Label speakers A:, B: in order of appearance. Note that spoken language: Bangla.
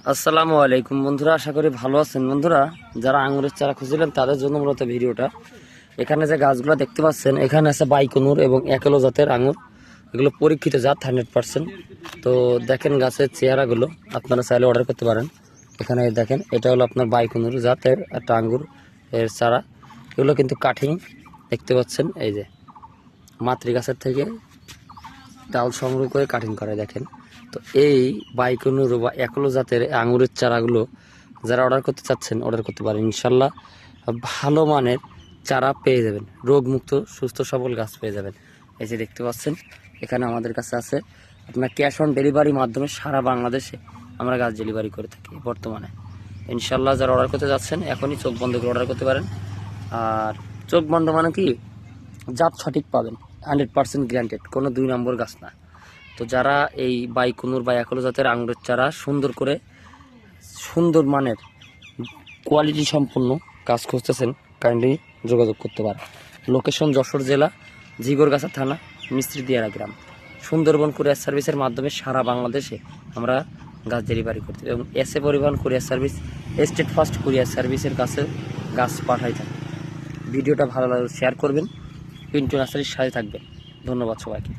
A: আসসালামু আলাইকুম বন্ধুরা, আশা করি ভালো আছেন। বন্ধুরা, যারা আঙুরের চারা খুঁজছিলেন তাদের জন্য মূলত ভিডিওটা। এখানে যে গাছগুলো দেখতে পাচ্ছেন, এখানে আছে বাইকুনুর এবং একেলো জাতের আঙুর। এগুলো পরীক্ষিত জাত 100%। তো দেখেন গাছের চেহারাগুলো, আপনারা চাইলে অর্ডার করতে পারেন। এখানে দেখেন, এটা হলো আপনার বাইকুনুর জাতের একটা আঙ্গুর এর চারা। এগুলো কিন্তু কাটিং দেখতে পাচ্ছেন, এই যে মাতৃ গাছের থেকে ডাল সংগ্রহ করে কাটিং করে দেখেন। তো এই বাইকুনুর বা একেলো জাতের আঙুরের চারাগুলো যারা অর্ডার করতে চাচ্ছেন অর্ডার করতে পারেন। ইনশাল্লাহ ভালো মানের চারা পেয়ে যাবেন, রোগমুক্ত সুস্থ সবল গাছ পেয়ে যাবেন। এই যে দেখতে পাচ্ছেন, এখানে আমাদের কাছে আছে আপনার ক্যাশ অন ডেলিভারির মাধ্যমে সারা বাংলাদেশে আমরা গাছ ডেলিভারি করে থাকি বর্তমানে। ইনশাল্লাহ যারা অর্ডার করতে যাচ্ছেন এখনই চোখ বন্ধ করে অর্ডার করতে পারেন। আর চোখ বন্ধ মানে কি, জাত সঠিক পাবেন, 100% গ্যারান্টেড, কোনো 2 নম্বর গাছ না। তো যারা এই বাইকুনুর বা একেলো জাতের আঙুরের চারা সুন্দর মানের কোয়ালিটি সম্পন্ন গাছ খুঁজতেছেন, কাইন্ডলি যোগাযোগ করতে পারেন। লোকেশন যশোর জেলা জিগরগাছা থানা মিস্ত্রিদিয়ারা গ্রাম। সুন্দরবন কুরিয়ার সার্ভিসের মাধ্যমে সারা বাংলাদেশে আমরা গাছ ডেলিভারি করতে এবং এসএ পরিবহন courier service, state first courier সার্ভিসের কাছে গাছ পাঠাই থাকে। ভিডিওটা ভালো লাগলে শেয়ার করবেন, পিন্টু নার্সারির সাথে থাকবেন। ধন্যবাদ সবাইকে।